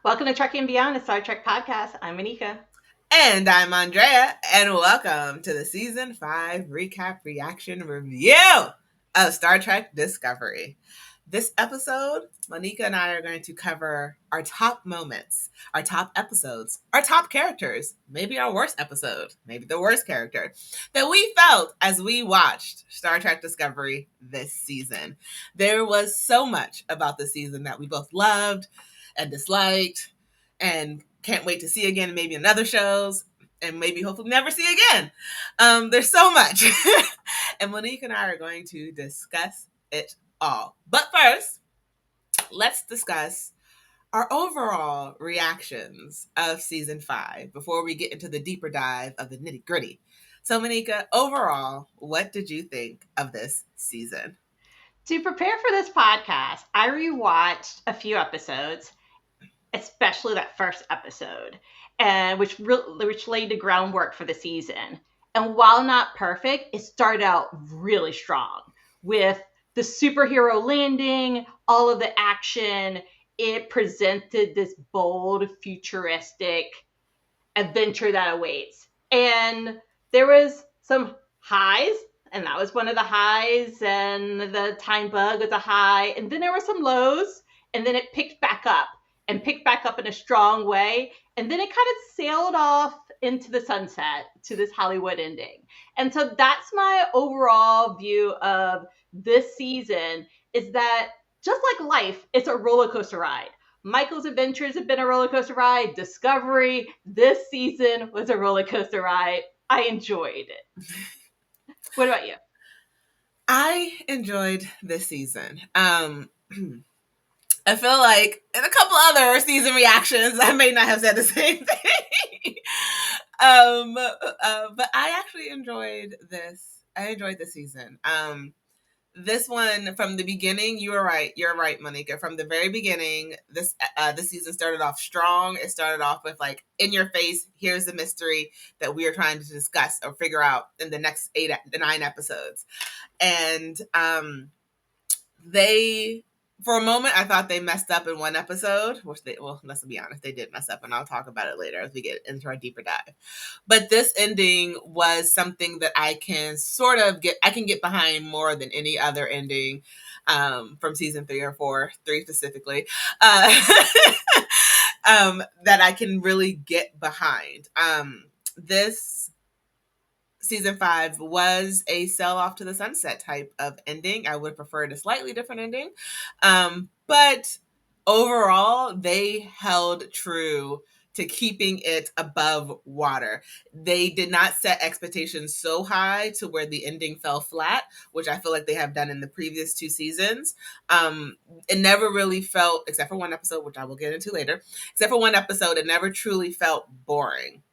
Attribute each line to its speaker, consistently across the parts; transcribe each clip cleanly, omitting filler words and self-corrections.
Speaker 1: Welcome to Trekkie and Beyond, a Star Trek podcast. I'm Moneca.
Speaker 2: And I'm Andrea, and welcome to the Season 5 Recap Reaction Review of Star Trek Discovery. This episode, Moneca and I are going to cover our top moments, our top episodes, our top characters, maybe our worst episode, maybe the worst character, that we felt as we watched Star Trek Discovery this season. There was so much about the season that we both loved and disliked and can't wait to see again, maybe in other shows, and maybe hopefully never see again. There's so much. And Monique and I are going to discuss it all. But first, let's discuss our overall reactions of season 5 before we get into the deeper dive of the nitty gritty. So, Monica, overall, what did you think of this season?
Speaker 1: To prepare for this podcast, I rewatched a few episodes, especially that first episode, which laid the groundwork for the season. And while not perfect, it started out really strong with the superhero landing, all of the action. It presented this bold, futuristic adventure that awaits. And there was some highs, and that was one of the highs, and the time bug was a high. And then there were some lows, and then it picked back up in a strong way. And then it kind of sailed off into the sunset to this Hollywood ending. And so that's my overall view of this season, is that just like life, it's a roller coaster ride. Michael's Adventures have been a roller coaster ride. Discovery this season was a roller coaster ride. I enjoyed it. What about you?
Speaker 2: I enjoyed this season. I feel like in a couple other season reactions, I may not have said the same thing. But I actually enjoyed this. I enjoyed this season. This one from the beginning, you were right. You're right, Monica. From the very beginning, this season started off strong. It started off with like in your face. Here's the mystery that we are trying to discuss or figure out in the next 9 episodes, and they. For a moment, I thought they messed up in one episode, let's be honest, they did mess up, and I'll talk about it later as we get into our deeper dive. But this ending was something that I can get behind more than any other ending from season 3 or 4, 3 specifically, that I can really get behind. This season 5 was a sell off to the sunset type of ending. I would have preferred a slightly different ending. But overall, they held true to keeping it above water. They did not set expectations so high to where the ending fell flat, which I feel like they have done in the previous 2 seasons. It never really felt, except for one episode, which I will get into later, except for one episode, it never truly felt boring.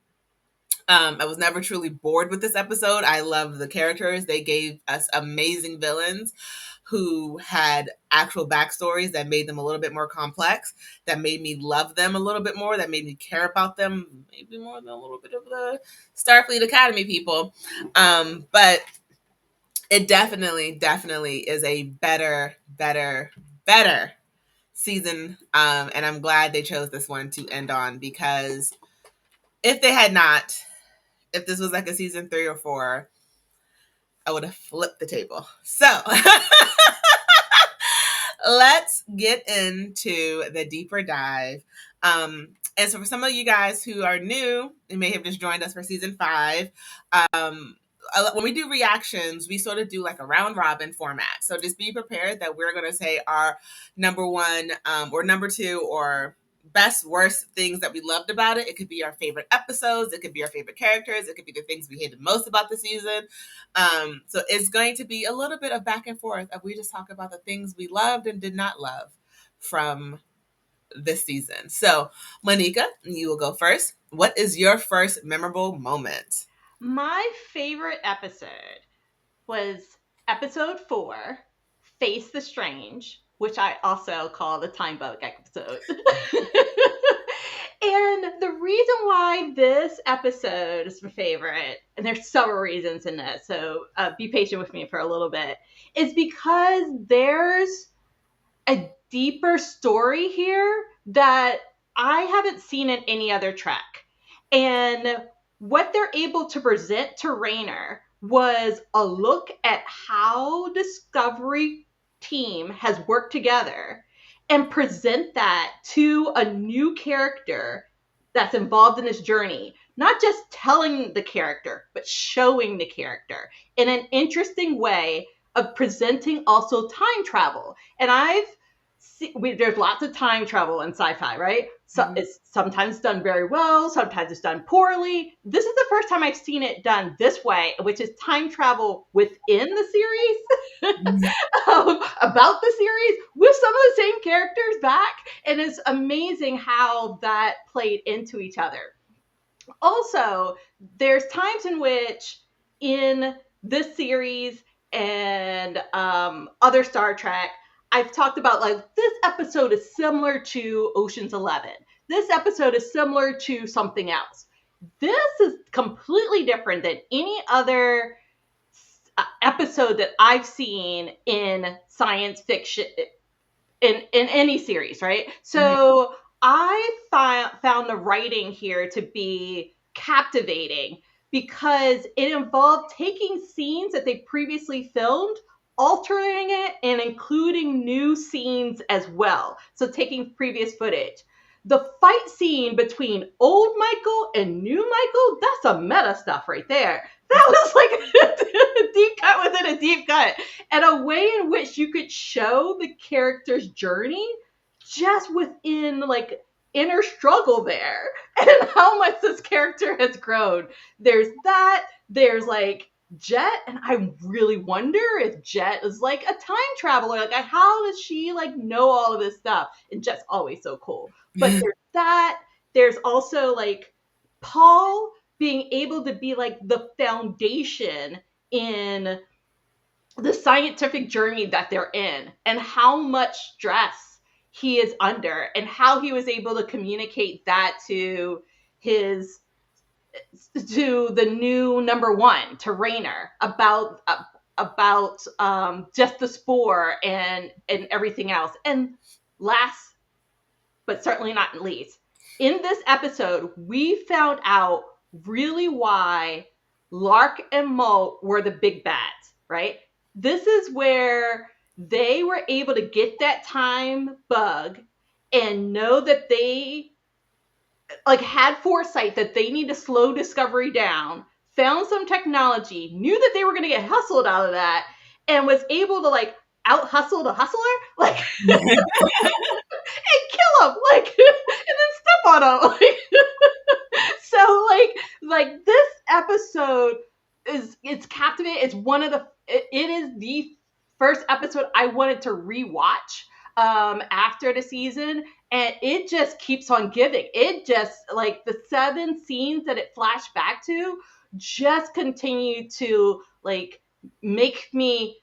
Speaker 2: I was never truly bored with this episode. I loved the characters. They gave us amazing villains who had actual backstories that made them a little bit more complex, that made me love them a little bit more, that made me care about them maybe more than a little bit of the Starfleet Academy people. But it definitely is a better season. And I'm glad they chose this one to end on, because if they had not, if this was like a season 3 or 4, I would have flipped the table. So let's get into the deeper dive. And so for some of you guys who are new and may have just joined us for season 5, when we do reactions, we sort of do like a round robin format. So just be prepared that we're going to say our number 1 or number 2 or best, worst things that we loved about it. It could be our favorite episodes. It could be our favorite characters. It could be the things we hated most about the season. So it's going to be a little bit of back and forth. We just talk about the things we loved and did not love from this season. So, Monica, you will go first. What is your first memorable moment?
Speaker 1: My favorite episode was episode 4, Face the Strange, which I also call the time bug episode. And the reason why this episode is my favorite, and there's several reasons in this, so be patient with me for a little bit, is because there's a deeper story here that I haven't seen in any other Trek. And what they're able to present to Rayner was a look at how Discovery team has worked together and present that to a new character that's involved in this journey. Not just telling the character, but showing the character in an interesting way of presenting also time travel. And there's lots of time travel in sci-fi, right? So
Speaker 2: Mhm.
Speaker 1: it's sometimes done very well, sometimes it's done poorly. This is the first time I've seen it done this way, which is time travel within the series, about the series with some of the same characters back. And it's amazing how that played into each other. Also, there's times in which in this series and other Star Trek, I've talked about like this episode is similar to Ocean's 11. This episode is similar to something else. This is completely different than any other episode that I've seen in science fiction in any series, right?
Speaker 2: Mhm.
Speaker 1: So I found the writing here to be captivating because it involved taking scenes that they previously filmed, altering it, and including new scenes as well. So taking previous footage. The fight scene between old Michael and new Michael, that's a meta stuff right there. That was like a deep cut within a deep cut, and a way in which you could show the character's journey just within like inner struggle there and how much this character has grown. There's that, there's like Jet, and I really wonder if Jet is like a time traveler. Like, how does she like know all of this stuff? And Jet's always so cool. But there's that. There's also like Paul being able to be like the foundation in the scientific journey that they're in and how much stress he is under and how he was able to communicate that to his to the new number one, to Rayner, about just the spore and everything else. And last but certainly not least, in this episode, we found out really why Lark and Mo were the big bads, right? This is where they were able to get that time bug and know that they like had foresight that they need to slow Discovery down, found some technology, knew that they were going to get hustled out of that, and was able to like out hustle the hustler, like and kill him, like and then step on him, like so like this episode is it's captivating. It's one of the it is the first episode I wanted to rewatch after the season, and it just keeps on giving. It just like the 7 scenes that it flashed back to just continue to like make me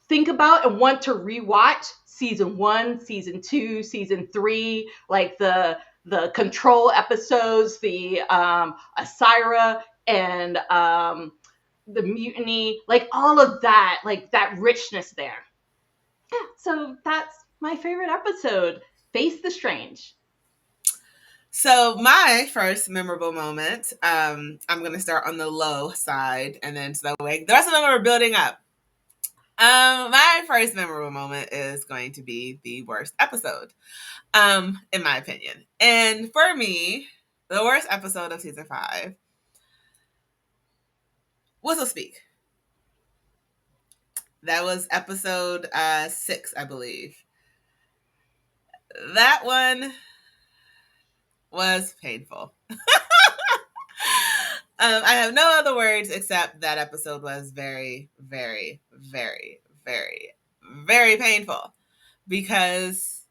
Speaker 1: think about and want to rewatch season 1, season 2, season 3, like the control episodes, the Asira and the mutiny, like all of that, like that richness there. Yeah, so that's my favorite episode, Face the Strange.
Speaker 2: So my first memorable moment, I'm gonna start on the low side, and then so that way the rest of them are building up. My first memorable moment is going to be the worst episode, in my opinion. And for me, the worst episode of season 5, Whistle Speak. That was episode 6, I believe. That one was painful. I have no other words except that episode was very, very, very, very, very painful because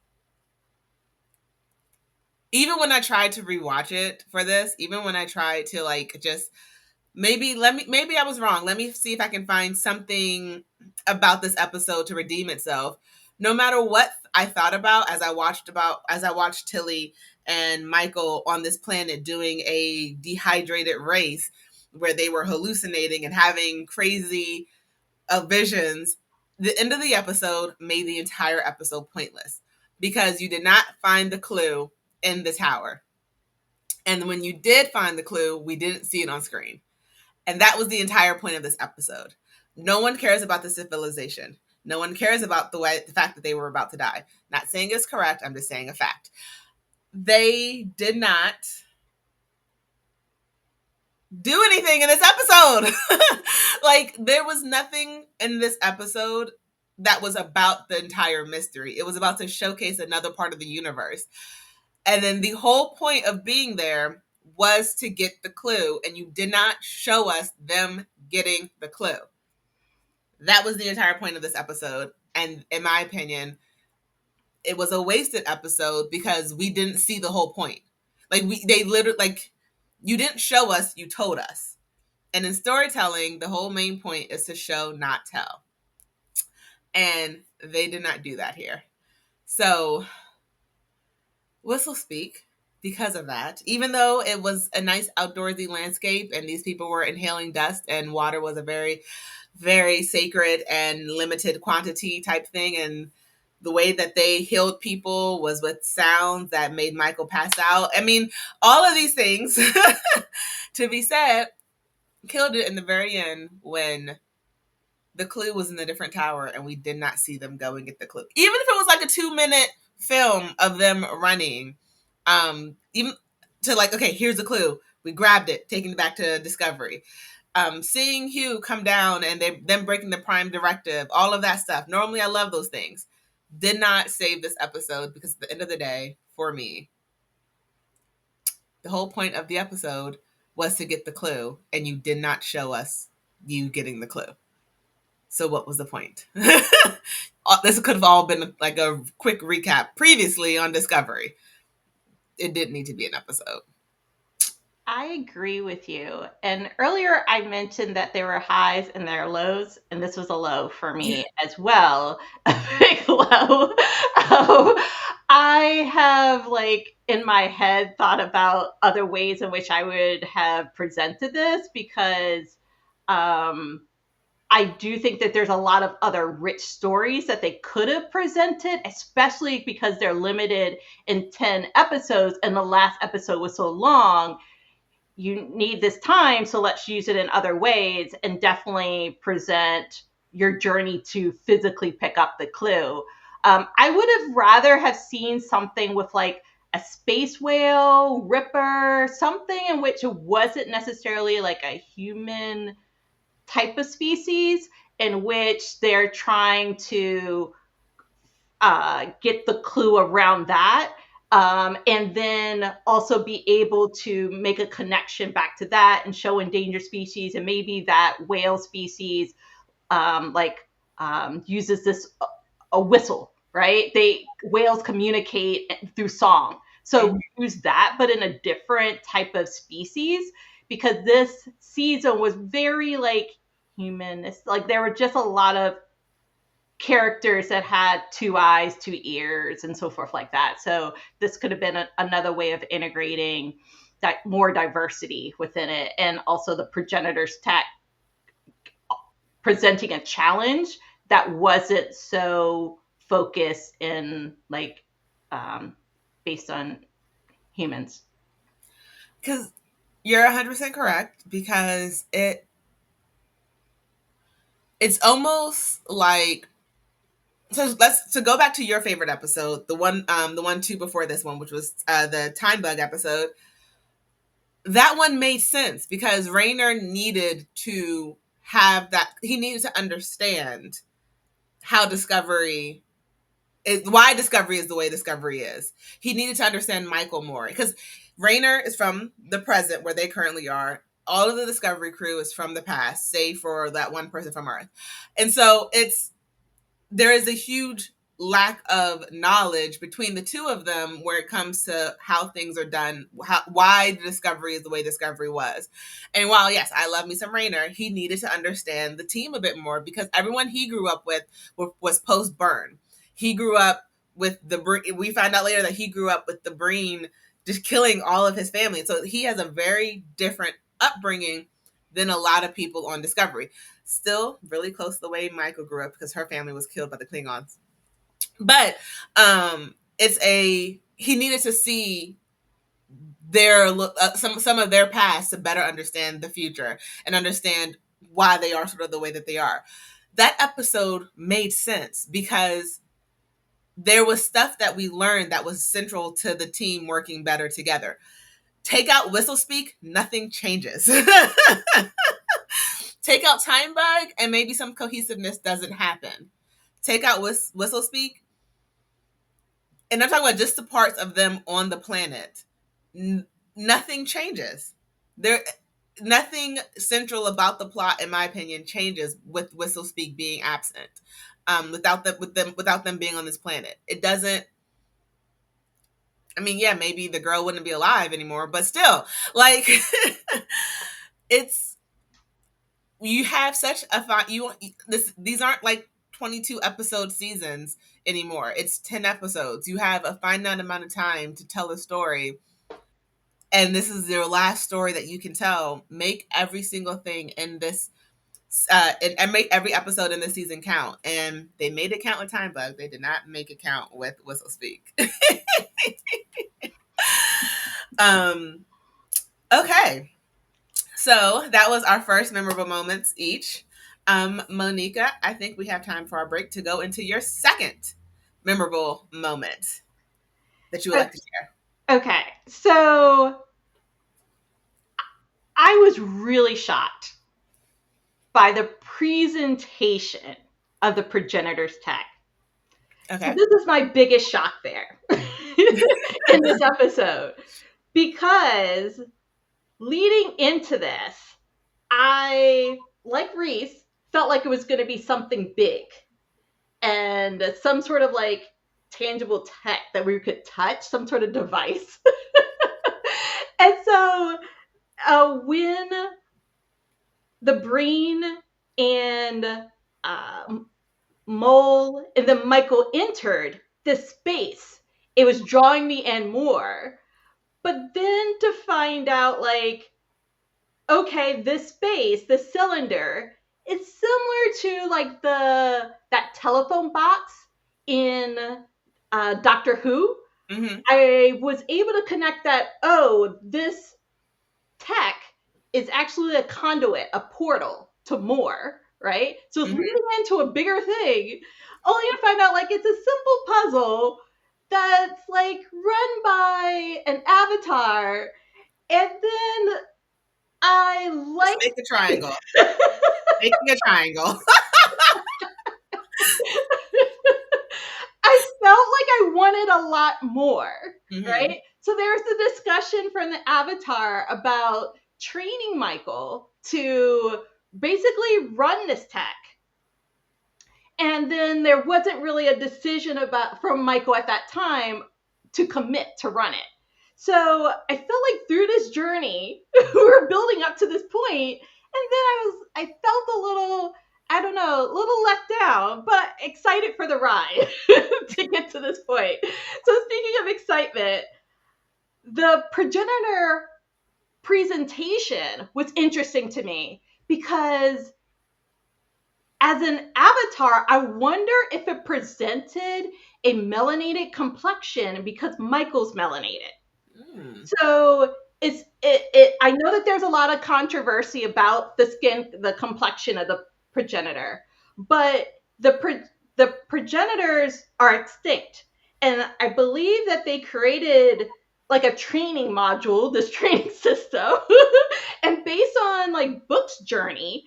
Speaker 2: even when I tried to rewatch it for this, even when I tried to like just maybe I was wrong. Let me see if I can find something about this episode to redeem itself. No matter what I thought as I watched Tilly and Michael on this planet doing a dehydrated race where they were hallucinating and having crazy visions, the end of the episode made the entire episode pointless because you did not find the clue in the tower. And when you did find the clue, we didn't see it on screen. And that was the entire point of this episode. No one cares about the civilization. No one cares about the fact that they were about to die. Not saying it's correct, I'm just saying a fact. They did not do anything in this episode. Like, there was nothing in this episode that was about the entire mystery. It was about to showcase another part of the universe. And then the whole point of being there was to get the clue, and you did not show us them getting the clue. That was the entire point of this episode. And in my opinion, it was a wasted episode because we didn't see the whole point. Like, they literally, like, you didn't show us, you told us. And in storytelling, the whole main point is to show, not tell. And they did not do that here. So, whistle speak because of that. Even though it was a nice outdoorsy landscape and these people were inhaling dust and water was a very, very sacred and limited quantity type thing. And the way that they healed people was with sounds that made Michael pass out. I mean, all of these things, to be said, killed it in the very end when the clue was in a different tower and we did not see them go and get the clue. Even if it was like a 2-minute film of them running, even to like, okay, here's the clue. We grabbed it, taking it back to Discovery. Seeing Hugh come down and them breaking the Prime Directive, all of that stuff. Normally I love those things. Did not save this episode because at the end of the day, for me, the whole point of the episode was to get the clue, and you did not show us you getting the clue. So what was the point? This could have all been like a quick recap previously on Discovery. It didn't need to be an episode.
Speaker 1: I agree with you. And earlier I mentioned that there were highs and there are lows, and this was a low for me as well. A big low. I have, like, in my head thought about other ways in which I would have presented this because I do think that there's a lot of other rich stories that they could have presented, especially because they're limited in 10 episodes and the last episode was so long. You need this time, so let's use it in other ways and definitely present your journey to physically pick up the clue. I would have rather have seen something with like a space whale, ripper, something in which it wasn't necessarily like a human type of species, in which they're trying to get the clue around that. And then also be able to make a connection back to that and show endangered species, and maybe that whale species uses this a whistle, right? Whales communicate through song, so use that, but in a different type of species, because this season was very like human. It's like there were just a lot of characters that had 2 eyes, 2 ears, and so forth like that. So this could have been another way of integrating that more diversity within it, and also the progenitors tech presenting a challenge that wasn't so focused in like based on humans.
Speaker 2: Because you're 100% correct, because it's almost like, so let's go back to your favorite episode, the one two before this one, which was the time bug episode. That one made sense because Rayner needed to have that. He needed to understand how Discovery is, why Discovery is the way Discovery is. He needed to understand Michael more because Rayner is from the present where they currently are. All of the Discovery crew is from the past, save for that one person from Earth. And so there is a huge lack of knowledge between the two of them where it comes to how things are done, why Discovery is the way Discovery was. And while, yes, I love me some Rayner, he needed to understand the team a bit more because everyone he grew up with was post-burn. He grew up with we found out later that he grew up with the Breen just killing all of his family. So he has a very different upbringing than a lot of people on Discovery. Still really close to the way Michael grew up because her family was killed by the Klingons. But it's a he needed to see their some of their past to better understand the future and understand why they are sort of the way that they are. That episode made sense because there was stuff that we learned that was central to the team working better together. Take out whistle speak, nothing changes. Take out time bug, and maybe some cohesiveness doesn't happen. Take out whistle speak, and I'm talking about just the parts of them on the planet. Nothing changes. There, nothing central about the plot, in my opinion, changes with whistle speak being absent. Without them being on this planet, it doesn't. I mean, yeah, maybe the girl wouldn't be alive anymore, but still, like, it's you have such a fun. These aren't like 22 episode seasons anymore. It's 10 episodes. You have a finite amount of time to tell a story, and this is your last story that you can tell. Make every single thing in this and make every episode in this season count. And they made it count with time bug. They did not make it count with whistle speak. Okay, so that was our first memorable moments each. Moneca, I think we have time for our break to go into your second memorable moment that you would like to share.
Speaker 1: Okay, so I was really shocked by the presentation of the progenitor's tech.
Speaker 2: Okay.
Speaker 1: So this is my biggest shock there in this episode, because leading into this, I, like Reese, felt like it was going to be something big and some sort of like tangible tech that we could touch, some sort of device. And so when the brain and Mole and then Michael entered this space, it was drawing me in more. But then to find out, like, okay, this space, this cylinder, is similar to like that telephone box in Doctor Who.
Speaker 2: Mm-hmm.
Speaker 1: I was able to connect that. Oh, this tech is actually a conduit, a portal to more, right? So it's leading into a bigger thing, only to find out like it's a simple puzzle that's like run by an avatar, and then I like
Speaker 2: make a triangle. Making a triangle.
Speaker 1: I felt like I wanted a lot more, right? So there's the discussion from the avatar about training Michael to basically run this tech. And then there wasn't really a decision from Michael at that time to commit to run it. So I felt like through this journey, we were building up to this point, and then I felt a little, I don't know, a little let down, but excited for the ride to get to this point. So speaking of excitement, the progenitor presentation was interesting to me because as an avatar, I wonder if it presented a melanated complexion because Michael's melanated. So I know that there's a lot of controversy about the skin, the complexion of the progenitor, but the progenitors are extinct. And I believe that they created like a training module, this training system, and based on like Book's journey,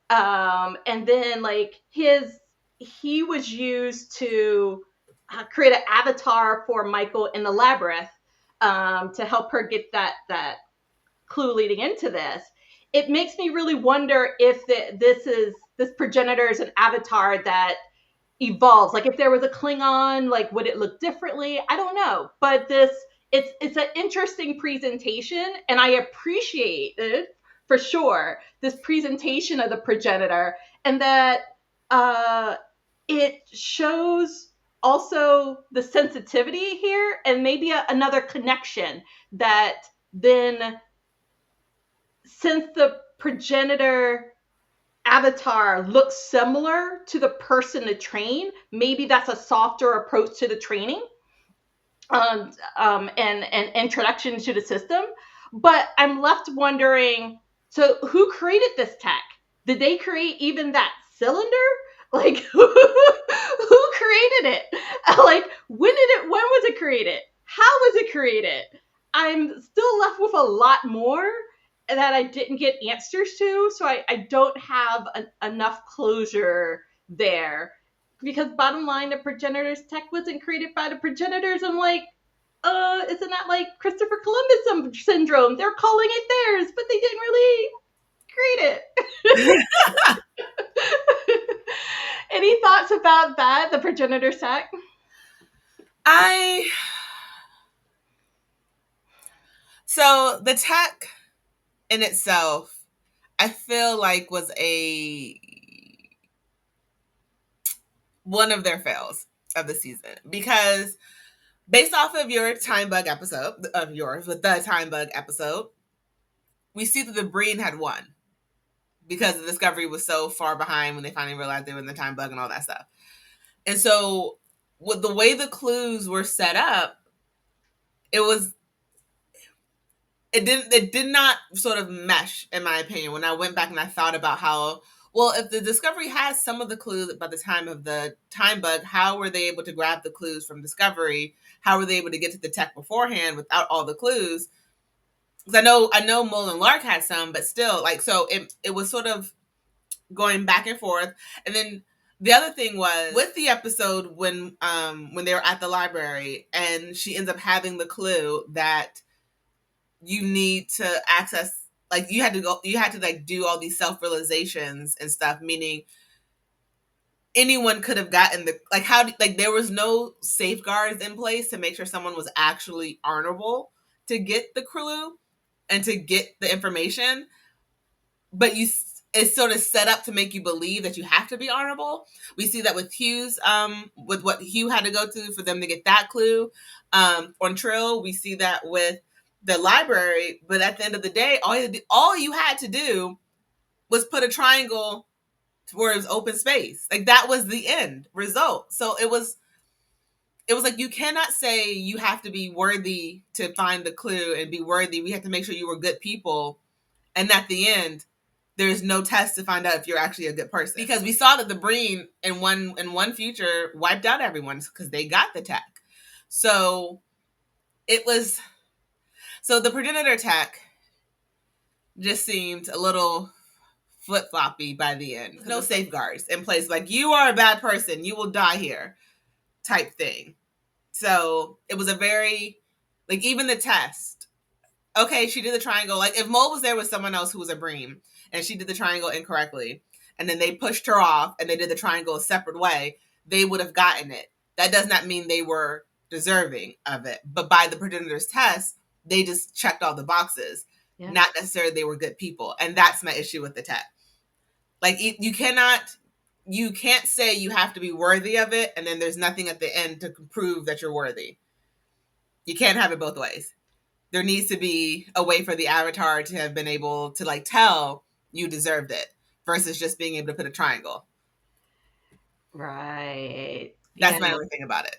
Speaker 1: and then like he was used to create an avatar for Michael in the labyrinth, to help her get that clue leading into this. It makes me really wonder if this progenitor is an avatar that evolves. Like if there was a Klingon, like would it look differently? I don't know. But it's an interesting presentation, and I appreciate it for sure, this presentation of the progenitor, and that it shows also the sensitivity here, and maybe another connection that then, since the progenitor avatar looks similar to the person to train, maybe that's a softer approach to the training. and introduction to the system. But I'm left wondering, so who created this tech? Did they create even that cylinder? Like, who created it? Like, when was it created? How was it created? I'm still left with a lot more that I didn't get answers to, so I don't have enough closure there. Because bottom line, the progenitors tech wasn't created by the progenitors. I'm like, isn't that like Christopher Columbus syndrome? They're calling it theirs, but they didn't really create it. Any thoughts about that, the progenitor tech?
Speaker 2: I So the tech in itself, I feel like was a one of their fails of the season, because based off of your time bug episode of yours with the time bug episode, we see that the Breen had won because the Discovery was so far behind when they finally realized they were in the time bug and all that stuff. And so with the way the clues were set up, it was it did not sort of mesh, in my opinion, when I went back and I thought about how, well, if the Discovery has some of the clues by the time of the time bug, how were they able to grab the clues from Discovery? How were they able to get to the tech beforehand without all the clues? Because I know Mole and Lark had some, but still, like, so it was sort of going back and forth. And then the other thing was with the episode when they were at the library and she ends up having the clue that you need to access, like, you had to like do all these self-realizations and stuff, meaning anyone could have gotten the, like, how, like, there was no safeguards in place to make sure someone was actually honorable to get the clue and to get the information, but it's sort of set up to make you believe that you have to be honorable. We see that with Hugh's, with what Hugh had to go through for them to get that clue. On Trill, we see that with the library. But at the end of the day, all you had to do was put a triangle where it was open space. Like, that was the end result. So it was like, you cannot say you have to be worthy to find the clue and be worthy. We have to make sure you were good people. And at the end, there's no test to find out if you're actually a good person, because we saw that the Breen in one future wiped out everyone because they got the tech. So it was, so the progenitor tech just seemed a little flip floppy by the end. No safeguards in place, like, you are a bad person, you will die here, type thing. So it was a very, like, even the test. Okay, she did the triangle. Like, if Mo was there with someone else who was a Bream and she did the triangle incorrectly, and then they pushed her off and they did the triangle a separate way, they would have gotten it. That does not mean they were deserving of it. But by the progenitor's test, they just checked all the boxes. Yeah. Not necessarily they were good people. And that's my issue with the test. Like, you can't say you have to be worthy of it, and then there's nothing at the end to prove that you're worthy. You can't have it both ways. There needs to be a way for the avatar to have been able to, like, tell you deserved it versus just being able to put a triangle.
Speaker 1: Right.
Speaker 2: That's my only thing about it.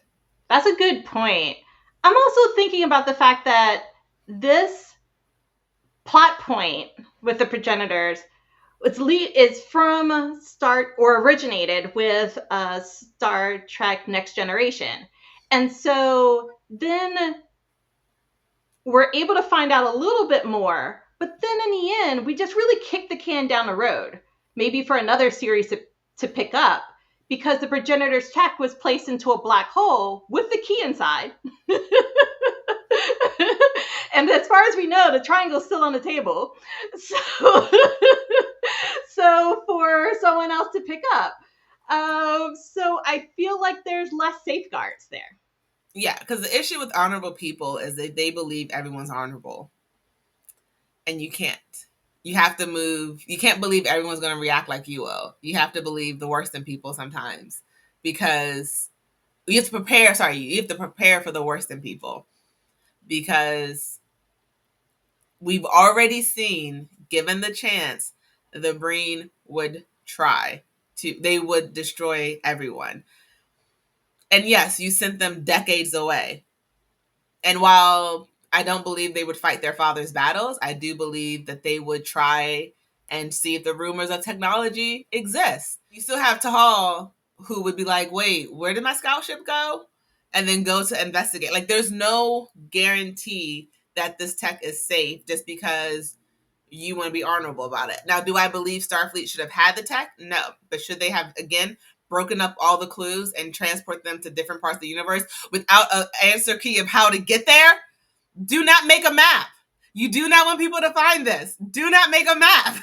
Speaker 1: That's a good point. I'm also thinking about the fact that this plot point with the progenitors is from originated with Star Trek Next Generation. And so then we're able to find out a little bit more, but then in the end, we just really kicked the can down the road, maybe for another series to pick up, because the progenitor's tech was placed into a black hole with the key inside. And as far as we know, the triangle's still on the table. So for someone else to pick up. So I feel like there's less safeguards there.
Speaker 2: Yeah, because the issue with honorable people is that they believe everyone's honorable. And you can't. You have to move. You can't believe everyone's going to react like you will. You have to believe the worst in people sometimes, because you have to prepare. Sorry, you have to prepare for the worst in people, because we've already seen, given the chance, the Breen would try to. They would destroy everyone. And yes, you sent them decades away. And while I don't believe they would fight their father's battles, I do believe that they would try and see if the rumors of technology exist. You still have Tahal, who would be like, wait, where did my scout ship go? And then go to investigate. Like, there's no guarantee that this tech is safe just because you want to be honorable about it. Now, do I believe Starfleet should have had the tech? No. But should they have, again, broken up all the clues and transport them to different parts of the universe without an answer key of how to get there? Do not make a map. You do not want people to find this. Do not make a map.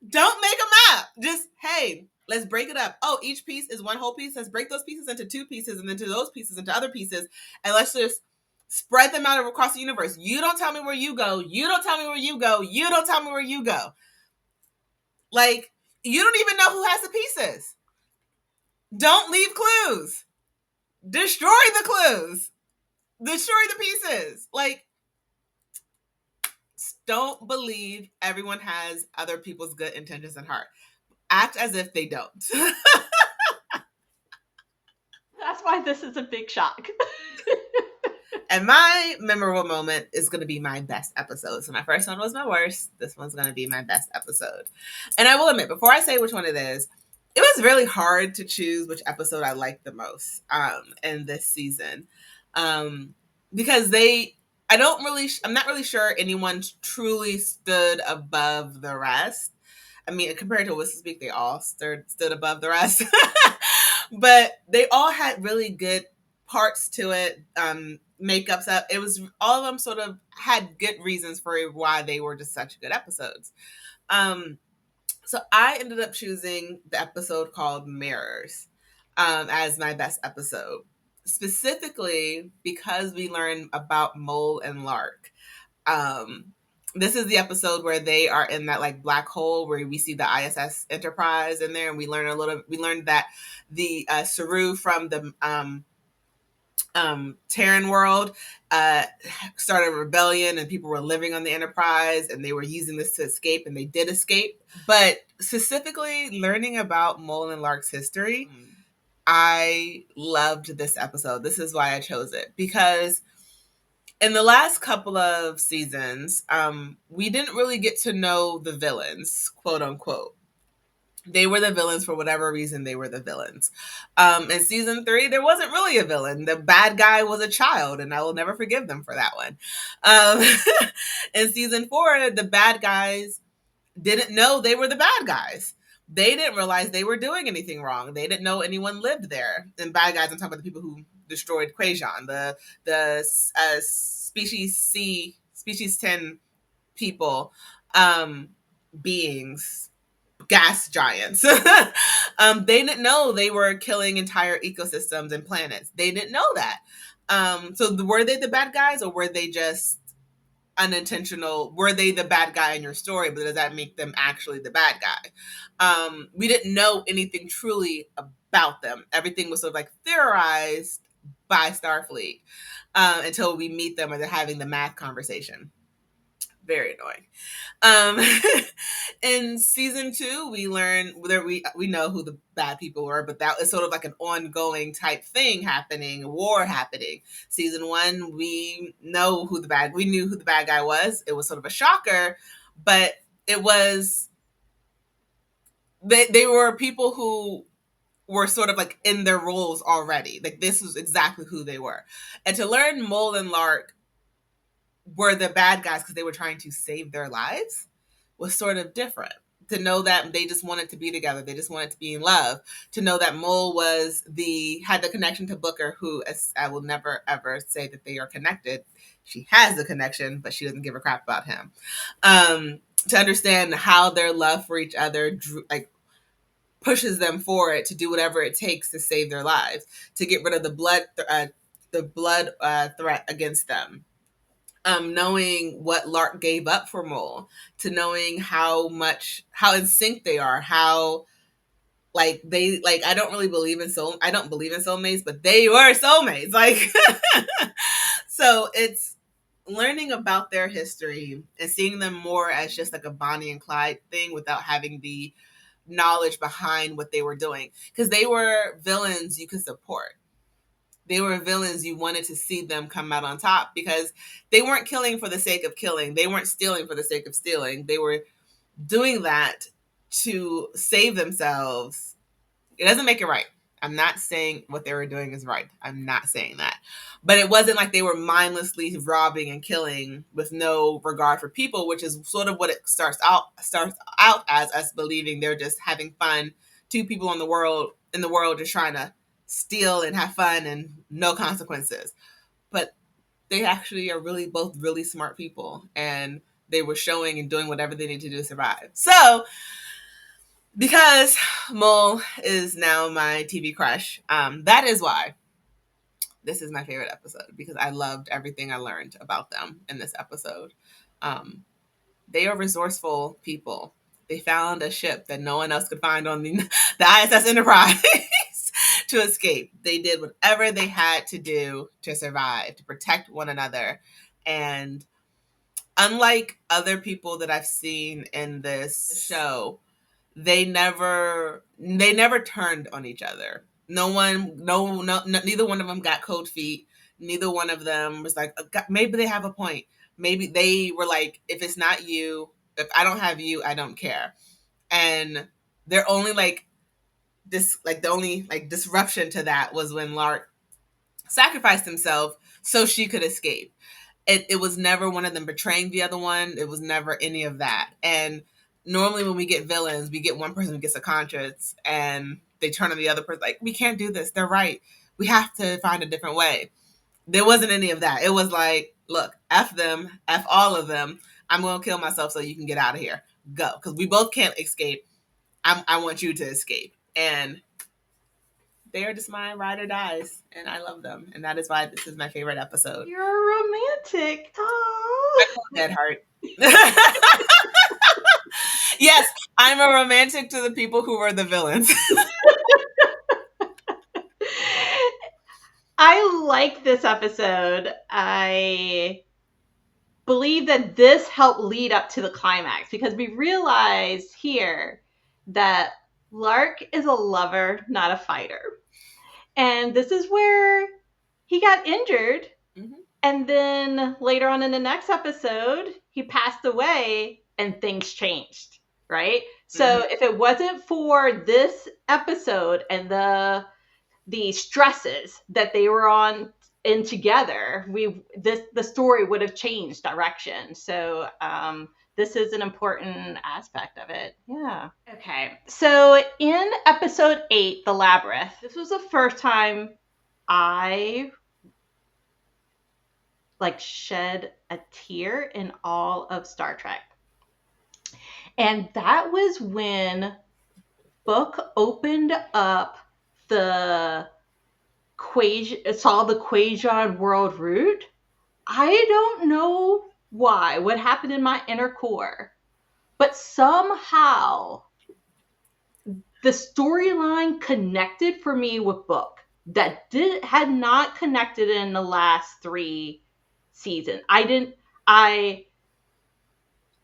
Speaker 2: Don't make a map. Just, hey, let's break it up. Oh, each piece is one whole piece. Let's break those pieces into two pieces and then to those pieces into other pieces. And let's just spread them out across the universe. You don't tell me where you go. You don't tell me where you go. You don't tell me where you go. Like, you don't even know who has the pieces. Don't leave clues. Destroy the clues. Destroy the pieces. Like, don't believe everyone has other people's good intentions at heart. Act as if they don't.
Speaker 1: That's why this is a big shock.
Speaker 2: And my memorable moment is going to be my best episode. So my first one was my worst. This one's going to be my best episode. And I will admit, before I say which one it is, it was really hard to choose which episode I liked the most in this season. Because I'm not really sure anyone truly stood above the rest. I mean, compared to U.S.S, they all stood above the rest. But they all had really good parts to it. Makeups up. It was all of them sort of had good reasons for why they were just such good episodes. So I ended up choosing the episode called Mirrors as my best episode, specifically because we learn about Mole and Lark. This is the episode where they are in that like black hole where we see the ISS Enterprise in there, and we learned that the Saru from the Terran world started a rebellion, and people were living on the Enterprise, and they were using this to escape, and they did escape. But specifically learning about Mole and Lark's history, I loved this episode. This is why I chose it, because in the last couple of seasons, we didn't really get to know the villains, quote unquote. They were the villains for whatever reason. They were the villains. In season 3, there wasn't really a villain. The bad guy was a child, and I will never forgive them for that one. In season 4, the bad guys didn't know they were the bad guys. They didn't realize they were doing anything wrong. They didn't know anyone lived there. And bad guys, I'm talking about the people who destroyed Quajon, the species 10 people, beings, gas giants. They didn't know they were killing entire ecosystems and planets. They didn't know that. So were they the bad guys, or were they just unintentional? Were they the bad guy in your story, but does that make them actually the bad guy? We didn't know anything truly about them. Everything was sort of like theorized by Starfleet until we meet them and they're having the math conversation. Very annoying. In season 2, we learn whether we know who the bad people were, but that is sort of like an ongoing type thing happening, a war happening. Season 1, we knew who the bad guy was. It was sort of a shocker, but it was they were people who were sort of like in their roles already. Like, this was exactly who they were. And to learn Mole and Lark were the bad guys because they were trying to save their lives was sort of different. To know that they just wanted to be together, they just wanted to be in love. To know that Mole had the connection to Booker, who I will never ever say that they are connected. She has the connection, but she doesn't give a crap about him. To understand how their love for each other pushes them forward to do whatever it takes to save their lives, to get rid of the blood threat against them. Knowing what Lark gave up for Mole, to knowing how in sync they are, how I don't believe in soulmates, but they were soulmates. Like, so it's learning about their history and seeing them more as just like a Bonnie and Clyde thing without having the knowledge behind what they were doing, because they were villains you could support. they were villains, you wanted to see them come out on top because they weren't killing for the sake of killing. They weren't stealing for the sake of stealing. They were doing that to save themselves. It doesn't make it right. I'm not saying what they were doing is right. I'm not saying that. But it wasn't like they were mindlessly robbing and killing with no regard for people, which is sort of what it starts out as, us believing they're just having fun. Two people in the world just trying to steal and have fun and no consequences. But they actually are really both really smart people, and they were showing and doing whatever they need to do to survive. So because Mole is now my TV crush, that is why this is my favorite episode, because I loved everything I learned about them in this episode. Um, they are resourceful people. They found a ship that no one else could find on the ISS Enterprise to escape. They did whatever they had to do to survive, to protect one another. And unlike other people that I've seen in this show, they never turned on each other. No one, no, neither one of them got cold feet. Neither one of them was like, maybe they have a point. Maybe they were like, if it's not you, if I don't have you, I don't care. And they're only like this, like the only like disruption to that was when Lark sacrificed himself so she could escape. It was never one of them betraying the other one. It was never any of that. And normally when we get villains, we get one person who gets a conscience and they turn on the other person like, we can't do this. They're right. We have to find a different way. There wasn't any of that. It was like, look, F them, F all of them. I'm going to kill myself so you can get out of here. Go. Because we both can't escape. I want you to escape. And they are just my ride or dies, and I love them, and that is why this is my favorite episode.
Speaker 1: You're a romantic. Oh.
Speaker 2: I love that heart. Yes, I'm a romantic to the people who were the villains.
Speaker 1: I like this episode. I believe that this helped lead up to the climax because we realize here that Lark is a lover, not a fighter. And this is where he got injured. Mm-hmm. And then later on in the next episode, he passed away and things changed, right? So if it wasn't for this episode and the stresses that they were on in together, the story would have changed direction. So this is an important aspect of it. Yeah. Okay. So in episode 8, The Labyrinth, this was the first time I shed a tear in all of Star Trek. And that was when Book opened up saw the Quajon world route. I don't know why, what happened in my inner core, but somehow the storyline connected for me with Book that had not connected in the last 3 seasons. I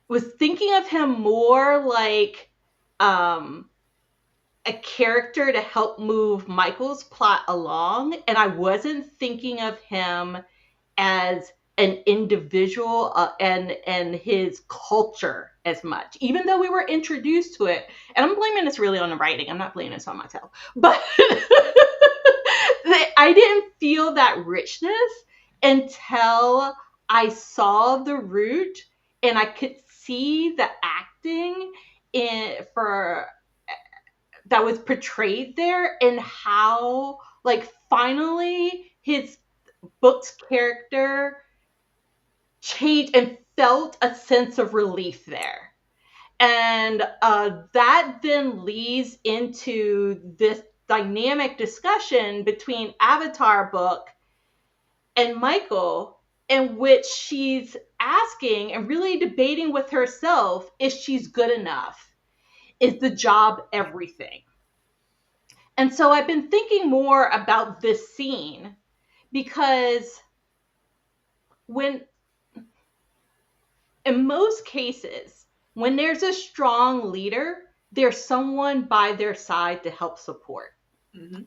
Speaker 1: was thinking of him more like a character to help move Michael's plot along, and I wasn't thinking of him as an individual and his culture as much, even though we were introduced to it. And I'm blaming this really on the writing. I'm not blaming this on myself. But I didn't feel that richness until I saw the route and I could see the acting that was portrayed there, and how finally his Book's character changed and felt a sense of relief there. And that then leads into this dynamic discussion between Avatar Book and Michael, in which she's asking and really debating with herself if she's good enough. Is the job everything? And so I've been thinking more about this scene because in most cases, when there's a strong leader, there's someone by their side to help support. Mm-hmm.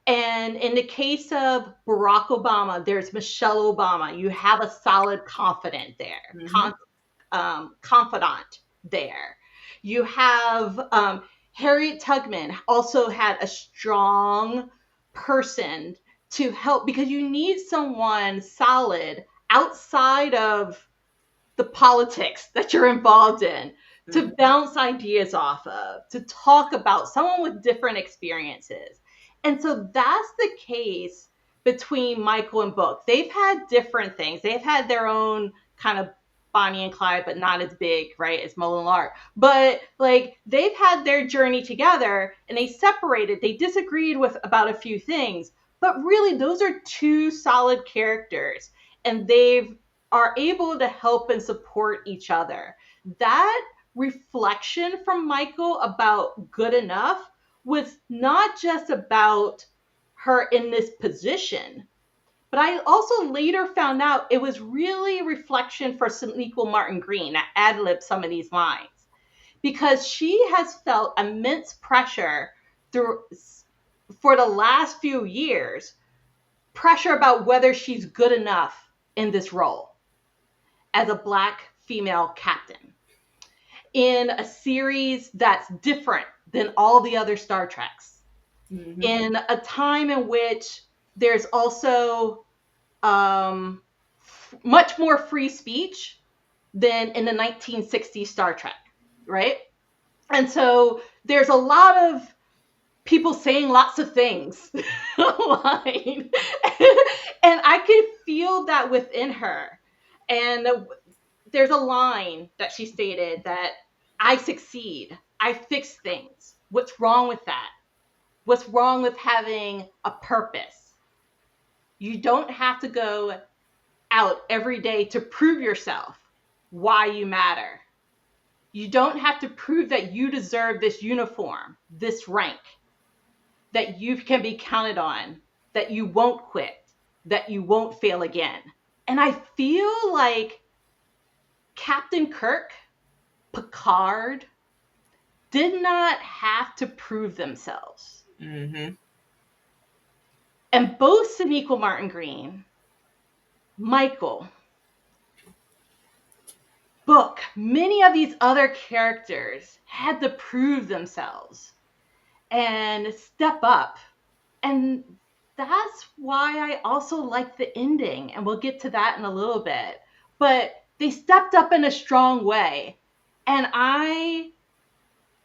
Speaker 1: And in the case of Barack Obama, there's Michelle Obama. You have a solid confidant there,
Speaker 2: Mm-hmm.
Speaker 1: confidant there. You have Harriet Tubman also had a strong person to help, because you need someone solid outside of the politics that you're involved in to
Speaker 2: Mm-hmm.
Speaker 1: bounce ideas off of, to talk about someone with different experiences. And so that's the case between Michael and Book. They've had different things. They've had their own kind of Bonnie and Clyde, but not as big, right, as Mo and Lark. But like they've had their journey together and they separated. They disagreed with about a few things, but really those are two solid characters, and they've are able to help and support each other. That reflection from Michael about good enough was not just about her in this position, but I also later found out it was really a reflection for Sonequa Martin Green. I ad libbed some of these lines because she has felt immense pressure through for the last few years, pressure about whether she's good enough in this role as a Black female captain in a series that's different than all the other Star Treks,
Speaker 2: Mm-hmm.
Speaker 1: in a time in which there's also much more free speech than in the 1960s Star Trek, right? And so there's a lot of people saying lots of things online. And I could feel that within her. And there's a line that she stated that I succeed, I fix things. What's wrong with that? What's wrong with having a purpose? You don't have to go out every day to prove yourself why you matter. You don't have to prove that you deserve this uniform, this rank, that you can be counted on, that you won't quit, that you won't fail again. And I feel like Captain Kirk, Picard, did not have to prove themselves.
Speaker 2: Mm-hmm.
Speaker 1: And both Sonequa Martin Green, Michael, Book, many of these other characters had to prove themselves and step up. And that's why I also like the ending. And we'll get to that in a little bit. But they stepped up in a strong way. And I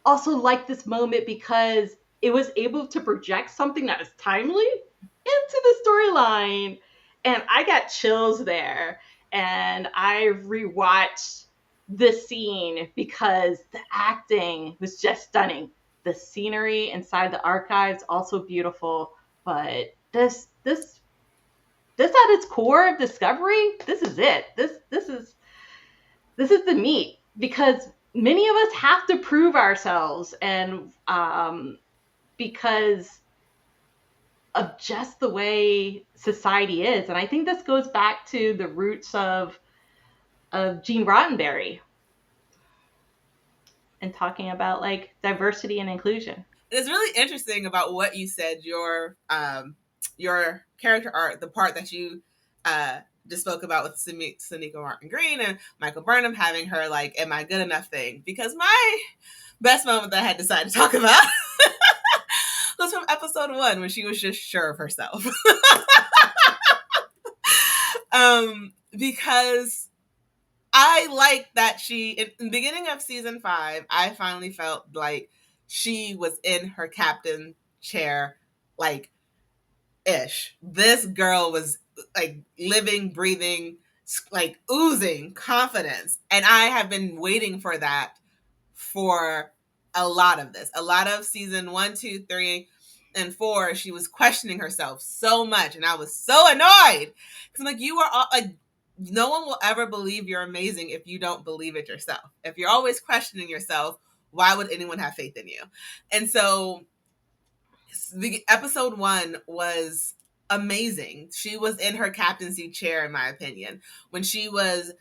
Speaker 1: also like this moment because it was able to project something that is timely into the storyline. And I got chills there. And I rewatched this scene because the acting was just stunning. The scenery inside the archives also beautiful, but this at its core of Discovery, this is it. This is the meat, because many of us have to prove ourselves, and because of just the way society is. And I think this goes back to the roots of Gene Roddenberry and talking about like diversity and inclusion.
Speaker 2: It's really interesting about what you said. Your character art, the part that you uh, just spoke about with Sonequa Martin Green and Michael Burnham having her like "Am I good enough?" thing. Because my best moment that I had decided to talk about was from episode 1 when she was just sure of herself. Because I like that she, in the beginning of season 5, I finally felt like she was in her captain chair, like ish. This girl was like living, breathing, like oozing confidence. And I have been waiting for that for a lot of this. A lot of season 1, 2, 3, and 4, she was questioning herself so much. And I was so annoyed. Because I'm like, you are all like, no one will ever believe you're amazing if you don't believe it yourself. If you're always questioning yourself, why would anyone have faith in you? And so the episode 1 was amazing. She was in her captaincy chair, in my opinion, when she was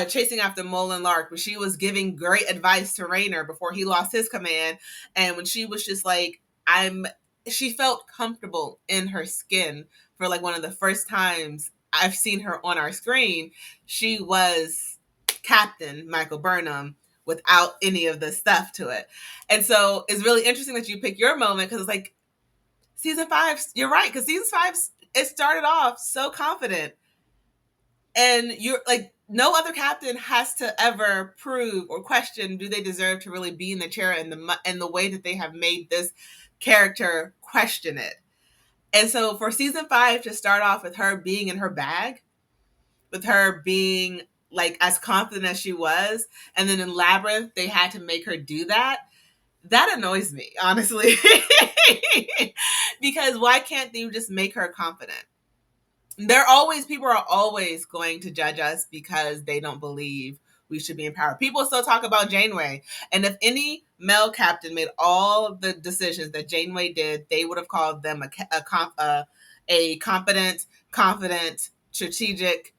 Speaker 2: chasing after Mullen Lark, when she was giving great advice to Rayner before he lost his command, and when she was just like, I'm she felt comfortable in her skin for like one of the first times I've seen her on our screen. She was Captain Michael Burnham without any of the stuff to it. And so it's really interesting that you pick your moment, because it's like season 5, you're right, because season 5, it started off so confident, and you're like, no other captain has to ever prove or question, do they deserve to really be in the chair, and the way that they have made this character question it. And so for season 5 to start off with her being in her bag, with her being like as confident as she was, and then in Labyrinth they had to make her do that. That annoys me, honestly. Because why can't they just make her confident? People are always going to judge us because they don't believe we should be in power. People still talk about Janeway, and if any male captain made all the decisions that Janeway did, they would have called them a competent, confident, strategic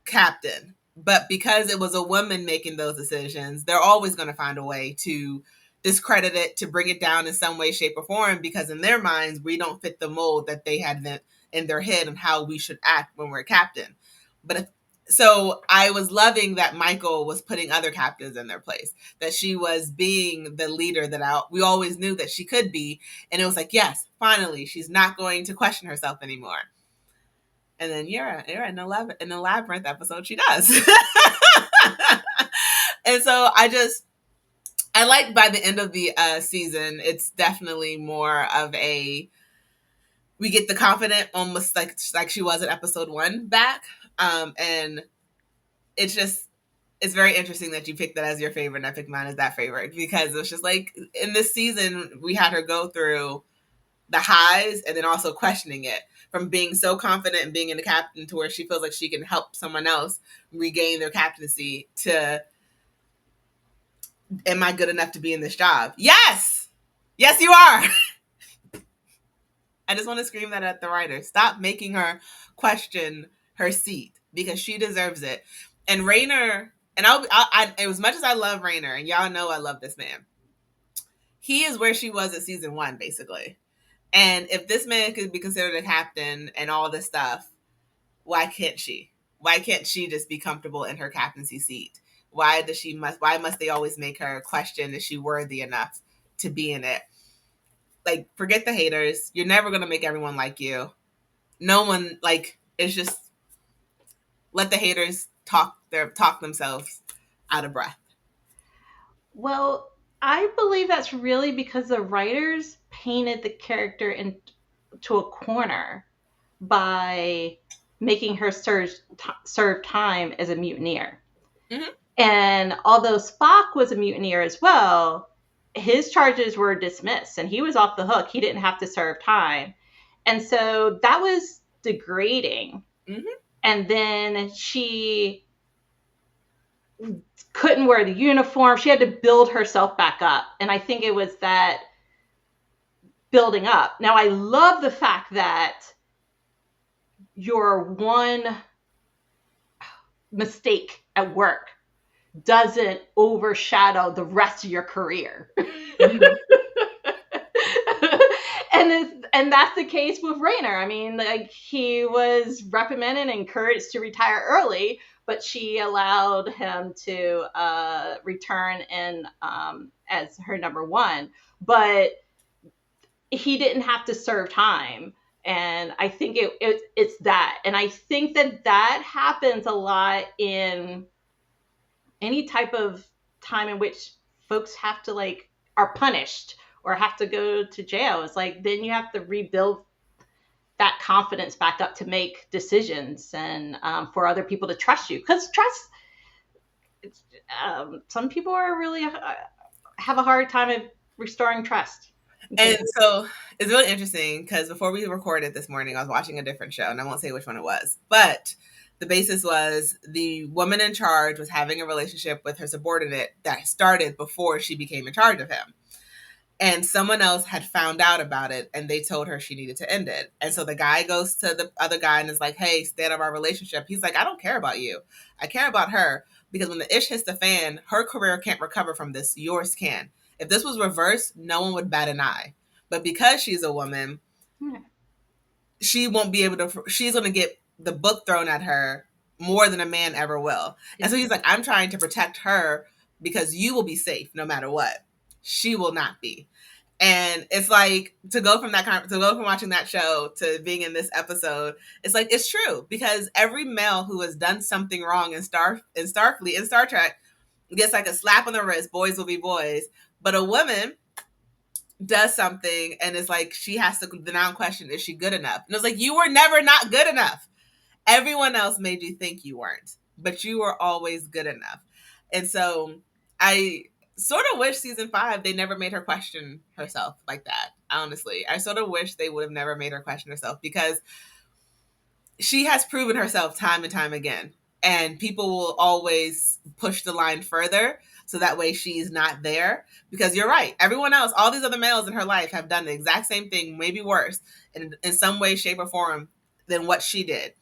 Speaker 2: captain. But because it was a woman making those decisions, they're always going to find a way to discredit it, to bring it down in some way, shape, or form, because in their minds, we don't fit the mold that they had in their head on how we should act when we're a captain. So I was loving that Michael was putting other captains in their place, that she was being the leader that we always knew that she could be. And it was like, yes, finally, she's not going to question herself anymore. And then in the Labyrinth episode, she does. And so I like by the end of the season, it's definitely more of we get the confident, almost like she was in episode 1 back. And it's very interesting that you picked that as your favorite and I picked mine as that favorite, because it's just like in this season, we had her go through the highs and then also questioning it, from being so confident and being in the captain to where she feels like she can help someone else regain their captaincy, to, am I good enough to be in this job? Yes, you are. I just want to scream that at the writer. Stop making her question her seat, because she deserves it. And Rainer, and as much as I love Rainer, and y'all know I love this man, he is where she was at season 1, basically. And if this man could be considered a captain and all this stuff, why can't she? Why can't she just be comfortable in her captaincy seat? Why must they always make her question, is she worthy enough to be in it? Like, forget the haters. You're never going to make everyone like you. No one, like, it's just, let the haters talk themselves out of breath.
Speaker 1: Well, I believe that's really because the writers painted the character into a corner by making her serve time as a mutineer. Mm-hmm. And although Spock was a mutineer as well, his charges were dismissed and he was off the hook. He didn't have to serve time. And so that was degrading. Mm-hmm. And then she couldn't wear the uniform. She had to build herself back up. And I think it was that building up. Now, I love the fact that your one mistake at work doesn't overshadow the rest of your career. Mm-hmm. And that's the case with Rainer. I mean, like, he was reprimanded and encouraged to retire early, but she allowed him to return in as her number 1. But he didn't have to serve time. And I think it's that. And I think that happens a lot in any type of time in which folks have to, like, are punished or have to go to jail. It's like, then you have to rebuild that confidence back up to make decisions and for other people to trust you. Because trust, some people are really have a hard time of restoring trust.
Speaker 2: And so it's really interesting because before we recorded this morning, I was watching a different show, and I won't say which one it was, but the basis was the woman in charge was having a relationship with her subordinate that started before she became in charge of him. And someone else had found out about it, and they told her she needed to end it. And so the guy goes to the other guy and is like, hey, stay out of our relationship. He's like, I don't care about you. I care about her, because when the ish hits the fan, her career can't recover from this. Yours can. If this was reversed, no one would bat an eye. but because she's a woman, she won't be able to, she's going to get the book thrown at her more than a man ever will. And so he's like, I'm trying to protect her because you will be safe no matter what. She will not be. And it's like, to go from watching that show to being in this episode, it's like, it's true, because every male who has done something wrong in Starfleet, in Star Trek, gets like a slap on the wrist, boys will be boys. But a woman does something and it's like, she has to now question, is she good enough? And it's like, you were never not good enough. Everyone else made you think you weren't, but you were always good enough. And so I sort of wish season 5 they never made her question herself like that. Honestly, I sort of wish they would have never made her question herself, because she has proven herself time and time again, and people will always push the line further so that way she's not there. Because you're right, everyone else, all these other males in her life have done the exact same thing, maybe worse, in some way, shape, or form than what she did.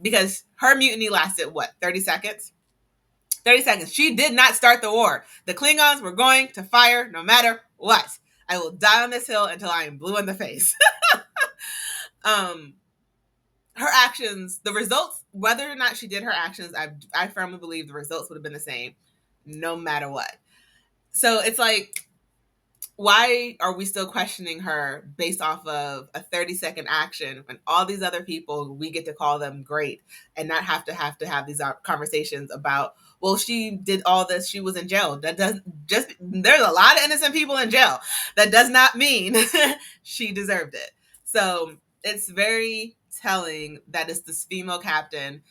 Speaker 2: Because her mutiny lasted, what, 30 seconds? 30 seconds. She did not start the war. The Klingons were going to fire no matter what. I will die on this hill until I am blue in the face. Her actions, the results, whether or not she did her actions, I firmly believe the results would have been the same no matter what. So it's like, why are we still questioning her based off of a 30-second action when all these other people, we get to call them great and not have to have these conversations about, well, she did all this, she was in jail. That doesn't just, there's a lot of innocent people in jail. That does not mean she deserved it. So it's very telling that it's this female captain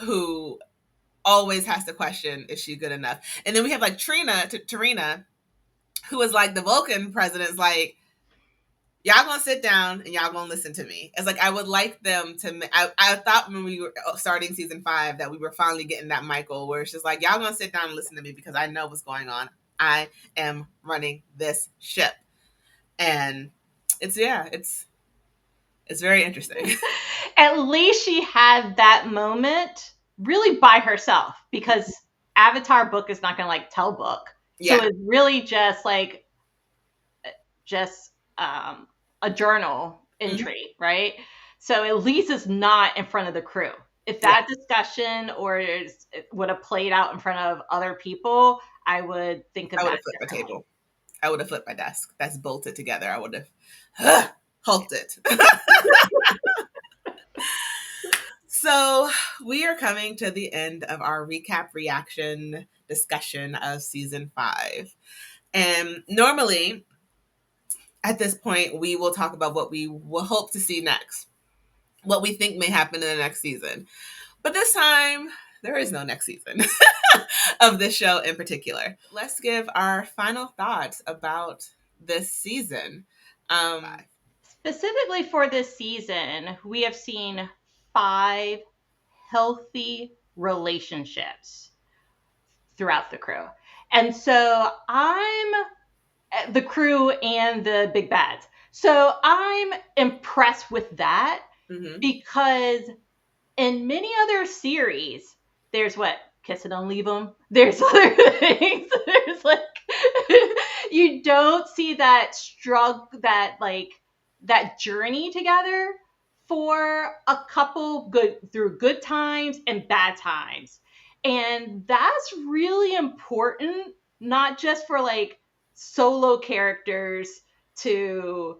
Speaker 2: who always has to question, is she good enough? And then we have like Tarina, who is like the Vulcan president's like, y'all gonna sit down and y'all gonna listen to me. It's like, I would like them to, I thought when we were starting season 5 that we were finally getting that Michael, where it's just like, y'all gonna sit down and listen to me because I know what's going on. I am running this ship. And it's very interesting.
Speaker 1: At least she had that moment really by herself, because Avatar book is not going to like tell book. Yeah. So it's really just like a journal entry, right? So at least it's not in front of the crew. If that discussion would have played out in front of other people, I would think of that. I would have flipped my table.
Speaker 2: I would have flipped my desk. That's bolted together. I would have hulked it. So we are coming to the end of our recap reaction discussion of season 5. And normally at this point, we will talk about what we will hope to see next, what we think may happen in the next season. But this time, there is no next season of this show in particular. Let's give our final thoughts about this season.
Speaker 1: Specifically for this season, we have seen 5 healthy relationships throughout the crew. And so I'm the crew and the big bads. So I'm impressed with that, because in many other series, there's what? Kiss and don't leave them. There's other things. There's like, you don't see that struggle, that journey together for a couple through good times and bad times. And that's really important, not just for like solo characters to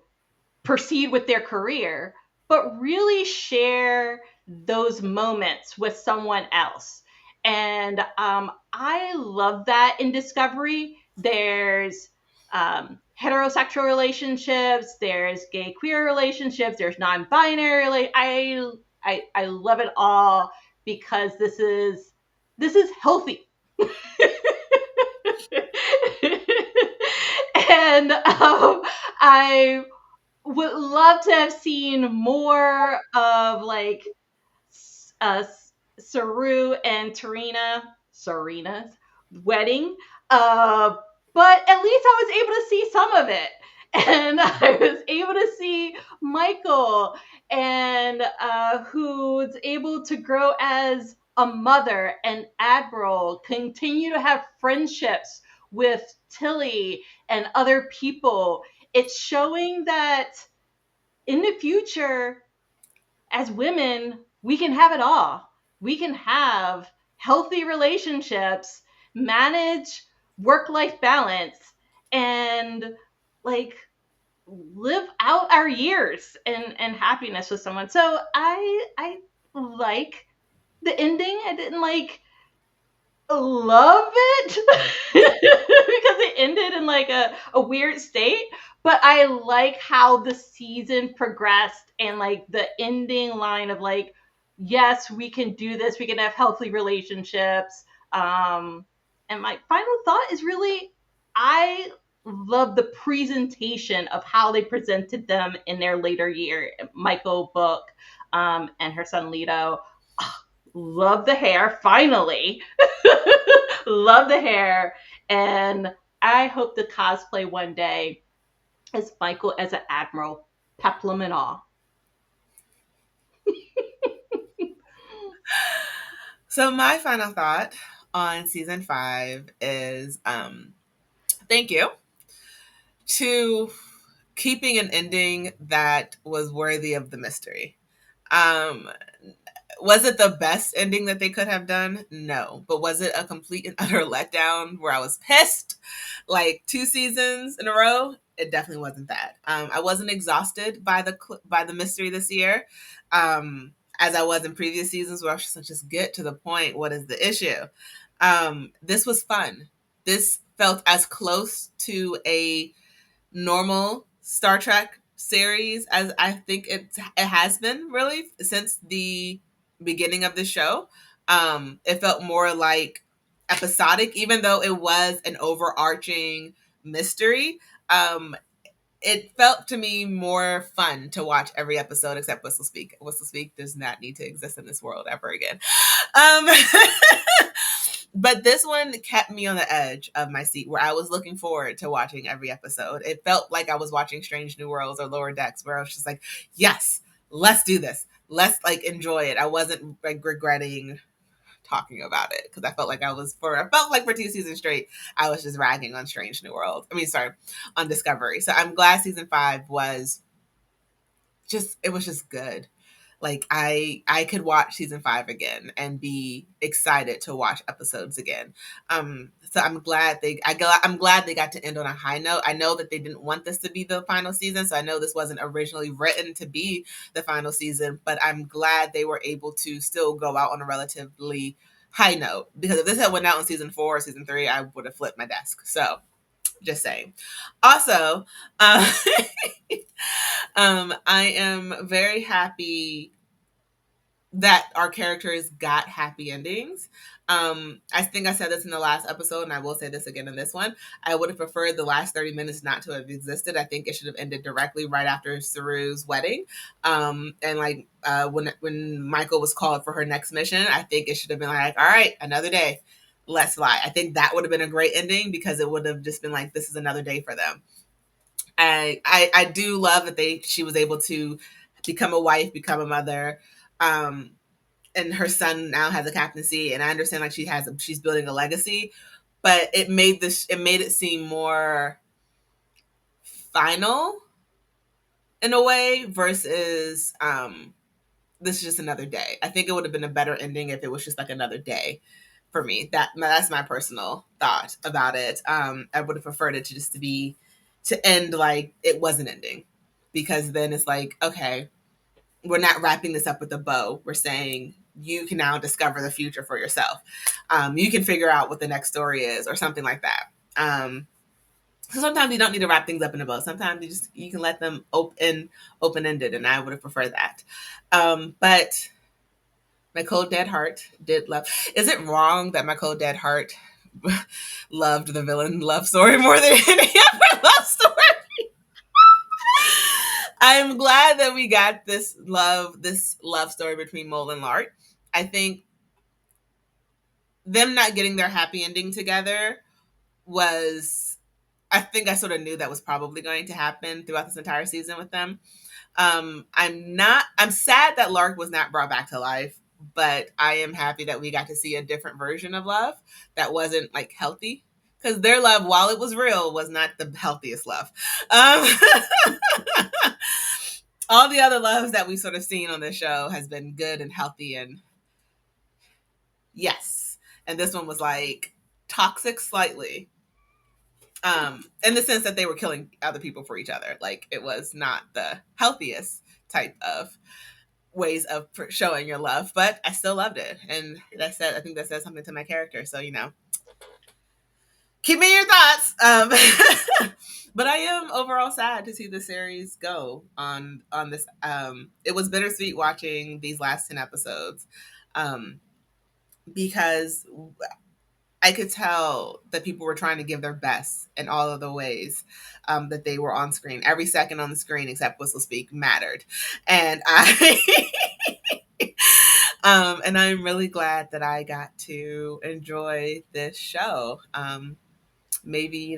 Speaker 1: proceed with their career, but really share those moments with someone else. And I love that in Discovery. There's heterosexual relationships, there's gay queer relationships, there's non-binary. I love it all, because this is healthy. And I would love to have seen more of like Saru and Serena's wedding. But at least I was able to see some of it. And I was able to see Michael, and who's able to grow as a mother, and Admiral, continue to have friendships with Tilly and other people. it's showing that in the future, as women, we can have it all. We can have healthy relationships, manage work life balance, and like live out our years and happiness with someone. So I like the ending. I didn't like love it because it ended in like a weird state, but I like how the season progressed and like the ending line of like, yes, we can do this, we can have healthy relationships. And my final thought is really, I love the presentation of how they presented them in their later year. Michael Book, and her son Leto. Love the hair, finally. Love the hair. And I hope to cosplay one day as Michael as an admiral, peplum and all.
Speaker 2: So my final thought on season 5 is thank you to keeping an ending that was worthy of the mystery. Um, was it the best ending that they could have done? No. But was it a complete and utter letdown where I was pissed like 2 seasons in a row? It definitely wasn't that. I wasn't exhausted by the mystery this year, as I was in previous seasons where I was just get to the point. What is the issue? This was fun. This felt as close to a normal Star Trek series as I think it has been really since the beginning of the show. It felt more like episodic, even though it was an overarching mystery. It felt to me more fun to watch every episode except Whistle Speak. Whistle Speak does not need to exist in this world ever again. Um, but this one kept me on the edge of my seat where I was looking forward to watching every episode. It felt like I was watching Strange New Worlds or Lower Decks where I was just like, yes, let's do this. Let's like enjoy it. I wasn't like regretting talking about it because I felt like for 2 seasons straight, I was just ragging on Strange New World. I mean, sorry, on Discovery. So I'm glad season 5 was it was just good. Like I could watch season 5 again and be excited to watch episodes again. So I'm glad they got to end on a high note. I know that they didn't want this to be the final season, so I know this wasn't originally written to be the final season, but I'm glad they were able to still go out on a relatively high note, because if this had went out in season 4 or season 3, I would have flipped my desk. So just saying. Also, uh, I am very happy that our characters got happy endings. I think I said this in the last episode, and I will say this again in this one. I would have preferred the last 30 minutes not to have existed. I think it should have ended directly right after Saru's wedding. And like when Michael was called for her next mission, I think it should have been like, all right, another day, let's fly. I think that would have been a great ending because it would have just been like, this is another day for them. I do love that she was able to become a wife, become a mother. And her son now has a captaincy, and I understand like she's building a legacy, but it made it seem more final in a way versus this is just another day. I think it would have been a better ending if it was just like another day for me. That's my personal thought about it. I would have preferred it to end like it wasn't ending, because then it's like, okay, we're not wrapping this up with a bow. We're saying you can now discover the future for yourself. You can figure out what the next story is or something like that. So sometimes you don't need to wrap things up in a bow. Sometimes you can let them open ended, and I would have preferred that. But my cold dead heart did love. Is it wrong that my cold dead heart loved the villain love story more than any other love story? I'm glad that we got this love story between Mole and Lark. I think them not getting their happy ending together was, I think I sort of knew that was probably going to happen throughout this entire season with them. I'm sad that Lark was not brought back to life, but I am happy that we got to see a different version of love that wasn't like healthy because their love, while it was real, was not the healthiest love. Um, all the other loves that we've sort of seen on this show has been good and healthy, and yes. And this one was like toxic slightly. In the sense that they were killing other people for each other. Like it was not the healthiest type of ways of showing your love, but I still loved it. And that said, I think that says something to my character. So, keep me in your thoughts. But I am overall sad to see the series go on this. It was bittersweet watching these last 10 episodes, because I could tell that people were trying to give their best in all of the ways that they were on screen. Every second on the screen, except Whistle Speak, mattered, and and I'm really glad that I got to enjoy this show. Maybe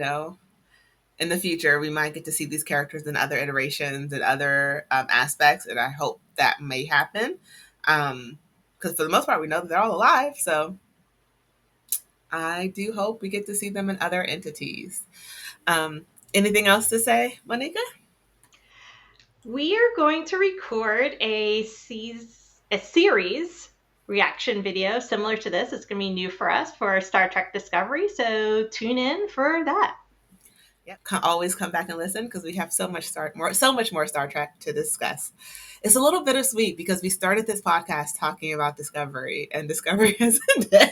Speaker 2: in the future we might get to see these characters in other iterations and other aspects, and I hope that may happen. Because for the most part, we know that they're all alive, so I do hope we get to see them in other entities. Anything else to say, Monica?
Speaker 1: We are going to record a series reaction video similar to this. It's going to be new for us for Star Trek Discovery, so tune in for that.
Speaker 2: Yep, always come back and listen because we have so much more Star Trek to discuss. It's a little bittersweet because we started this podcast talking about Discovery, and Discovery has ended.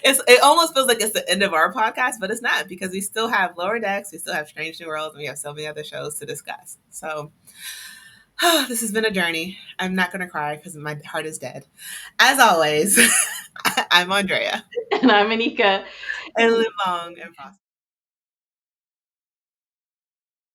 Speaker 2: It almost feels like it's the end of our podcast, but it's not, because we still have Lower Decks, we still have Strange New Worlds, and we have so many other shows to discuss. So this has been a journey. I'm not going to cry because my heart is dead. As always, I'm Andrea.
Speaker 1: And I'm Moneca.
Speaker 2: And live long and prosper.